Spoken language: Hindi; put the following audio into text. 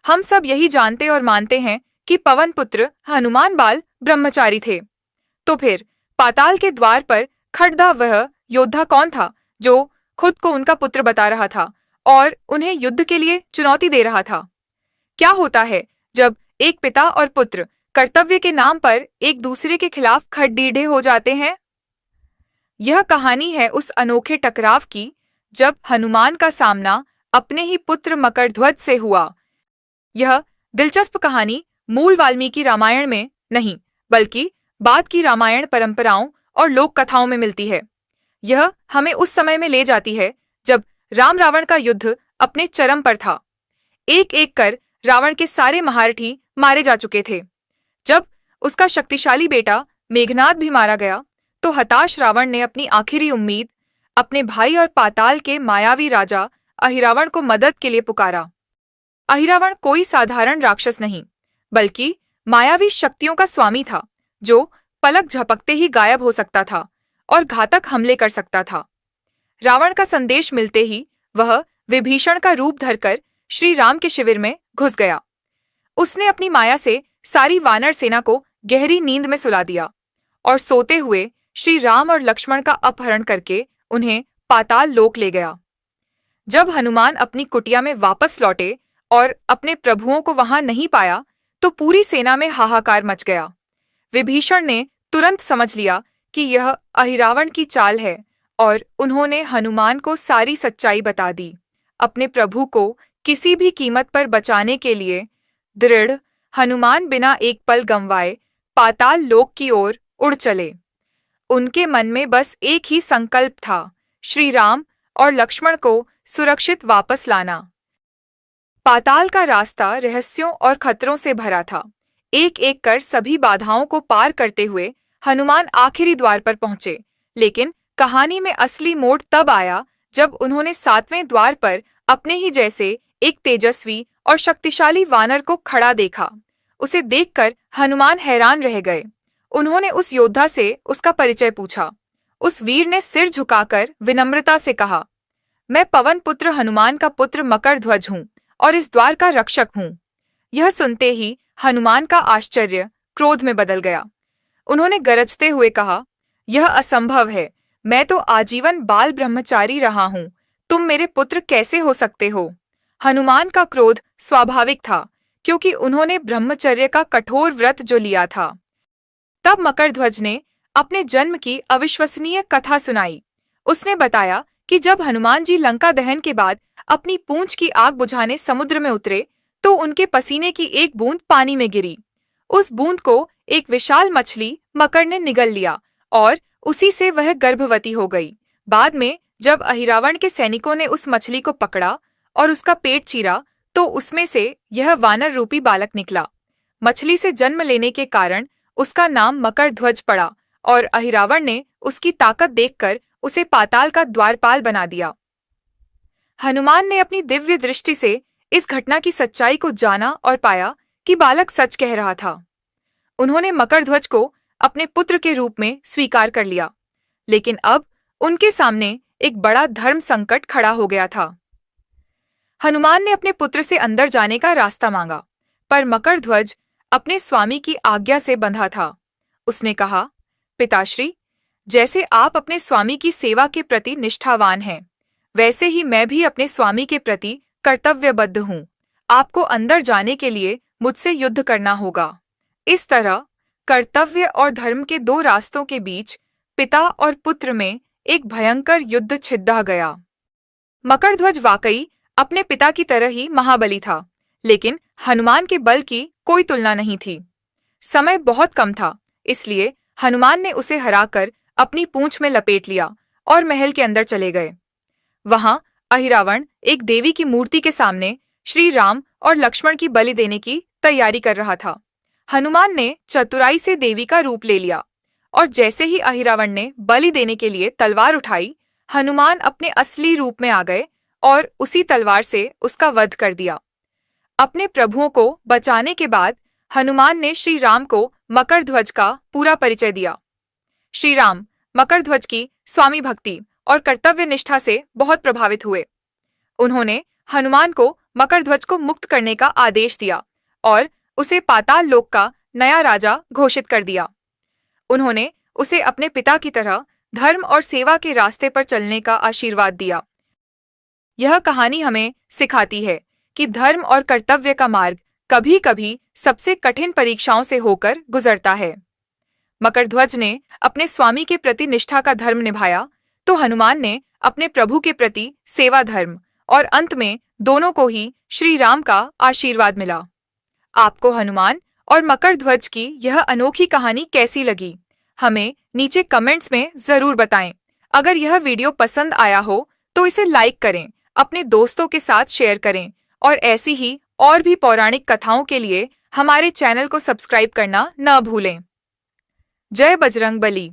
हम सब यही जानते और मानते हैं कि पवन पुत्र हनुमान बाल ब्रह्मचारी थे। तो फिर पाताल के द्वार पर खड़ा वह योद्धा कौन था जो खुद को उनका पुत्र बता रहा था और उन्हें युद्ध के लिए चुनौती दे रहा था? क्या होता है जब एक पिता और पुत्र कर्तव्य के नाम पर एक दूसरे के खिलाफ खड़ीढ़े हो जाते हैं? यह कहानी है उस अनोखे टकराव की जब हनुमान का सामना अपने ही पुत्र मकरध्वज से हुआ। यह दिलचस्प कहानी मूल वाल्मीकि रामायण में नहीं, बल्कि बाद की रामायण परंपराओं और लोक कथाओं में मिलती है। यह हमें उस समय में ले जाती है जब राम रावण का युद्ध अपने चरम पर था। एक एक कर रावण के सारे महारथी मारे जा चुके थे। जब उसका शक्तिशाली बेटा मेघनाद भी मारा गया, तो हताश रावण ने अपनी आखिरी उम्मीद अपने भाई और पाताल के मायावी राजा अहिरावण को मदद के लिए पुकारा। अहिरावण कोई साधारण राक्षस नहीं, बल्कि मायावी शक्तियों का स्वामी था, जो पलक झपकते ही गायब हो सकता था और घातक हमले कर सकता था। रावण का संदेश मिलते ही वह विभीषण का रूप धरकर श्री राम के शिविर में घुस गया। उसने अपनी माया से सारी वानर सेना को गहरी नींद में सुला दिया और सोते हुए श्री राम और लक्ष्मण का अपहरण करके उन्हें पाताल लोक ले गया। जब हनुमान अपनी कुटिया में वापस लौटे और अपने प्रभुओं को वहां नहीं पाया, तो पूरी सेना में हाहाकार मच गया। विभीषण ने तुरंत समझ लिया कि यह अहिरावण की चाल है और उन्होंने हनुमान को सारी सच्चाई बता दी। अपने प्रभु को किसी भी कीमत पर बचाने के लिए दृढ़ हनुमान बिना एक पल गंवाए पाताल लोक की ओर उड़ चले। उनके मन में बस एक ही संकल्प था, श्री राम और लक्ष्मण को सुरक्षित वापस लाना। पाताल का रास्ता रहस्यों और खतरों से भरा था। एक एक कर सभी बाधाओं को पार करते हुए हनुमान आखिरी द्वार पर पहुंचे। लेकिन कहानी में असली मोड़ तब आया जब उन्होंने 7वें द्वार पर अपने ही जैसे एक तेजस्वी और शक्तिशाली वानर को खड़ा देखा। उसे देखकर हनुमान हैरान रह गए। उन्होंने उस योद्धा से उसका परिचय पूछा। उस वीर ने सिर झुकाकर विनम्रता से कहा, मैं पवन पुत्र हनुमान का पुत्र मकरध्वज हूँ और इस द्वार का रक्षक हूँ। यह सुनते ही हनुमान का आश्चर्य क्रोध में बदल गया। उन्होंने गरजते हुए कहा, यह असंभव है। मैं तो आजीवन बाल ब्रह्मचारी रहा हूँ। तुम मेरे पुत्र कैसे हो सकते हो? हनुमान का क्रोध स्वाभाविक था, क्योंकि उन्होंने ब्रह्मचर्य का कठोर व्रत जो लिया था। तब मकरध्वज ने अपने जन्म की अविश्वसनीय कथा सुनाई। उसने बताया कि जब हनुमान जी लंका दहन के बाद अपनी पूंछ की आग बुझाने समुद्र में उतरे, तो उनके पसीने की एक बूंद पानी में गिरी। उस बूंद को एक विशाल मछली मकर ने निगल लिया और उसी से वह गर्भवती हो गई। बाद में जब अहिरावण के सैनिकों ने उस मछली को पकड़ा और उसका पेट चीरा, तो उसमें से यह वानर रूपी बालक निकला। मछली से जन्म लेने के कारण उसका नाम मकरध्वज पड़ा और अहिरावण ने उसकी ताकत देखकर उसे पाताल का द्वारपाल बना दिया। हनुमान ने अपनी दिव्य दृष्टि से इस घटना की सच्चाई को जाना और पाया कि बालक सच कह रहा था। उन्होंने मकरध्वज को अपने पुत्र के रूप में स्वीकार कर लिया। लेकिन अब उनके सामने एक बड़ा धर्म संकट खड़ा हो गया था। हनुमान ने अपने पुत्र से अंदर जाने का रास्ता मांगा, पर मकरध्वज अपने स्वामी की आज्ञा से बंधा था। उसने कहा, पिताश्री, जैसे आप अपने स्वामी की सेवा के प्रति निष्ठावान हैं, वैसे ही मैं भी अपने स्वामी के प्रति कर्तव्यबद्ध हूँ। आपको अंदर जाने के लिए मुझसे युद्ध करना होगा। इस तरह कर्तव्य और धर्म के दो रास्तों के बीच पिता और पुत्र में एक भयंकर युद्ध छिड़ा गया। मकरध्वज वाकई अपने पिता की तरह ही महाबली था, लेकिन हनुमान के बल की कोई तुलना नहीं थी। समय बहुत कम था, इसलिए हनुमान ने उसे हराकर अपनी पूंछ में लपेट लिया और महल के अंदर चले गए। वहां अहिरावण एक देवी की मूर्ति के सामने श्री राम और लक्ष्मण की बलि देने की तैयारी कर रहा था। हनुमान ने चतुराई से देवी का रूप ले लिया और जैसे ही अहिरावण ने बलि देने के लिए तलवार उठाई, हनुमान अपने असली रूप में आ गए और उसी तलवार से उसका वध कर दिया। अपने प्रभुओं को बचाने के बाद हनुमान ने श्री राम को मकरध्वज का पूरा परिचय दिया। श्री राम मकरध्वज की स्वामी भक्ति और कर्तव्य निष्ठा से बहुत प्रभावित हुए। उन्होंने हनुमान को मकरध्वज को मुक्त करने का आदेश दिया और उसे पाताल लोक का नया राजा घोषित कर दिया। उन्होंने उसे अपने पिता की तरह धर्म और सेवा के रास्ते पर चलने का आशीर्वाद दिया। यह कहानी हमें सिखाती है कि धर्म और कर्तव्य का मार्ग कभी-कभी सबसे कठिन परीक्षाओं से होकर गुजरता है। मकरध्वज ने अपने स्वामी के प्रति निष्ठा का धर्म निभाया, तो हनुमान ने अपने प्रभु के प्रति सेवा धर्म, और अंत में दोनों को ही श्री राम का आशीर्वाद मिला। आपको हनुमान और मकरध्वज की यह अनोखी कहानी कैसी लगी? हमें नीचे कमेंट्स में जरूर बताएं। अगर यह वीडियो पसंद आया हो तो इसे लाइक करें, अपने दोस्तों के साथ शेयर करें और ऐसी ही और भी पौराणिक कथाओं के लिए हमारे चैनल को सब्सक्राइब करना न भूलें। जय बजरंगबली।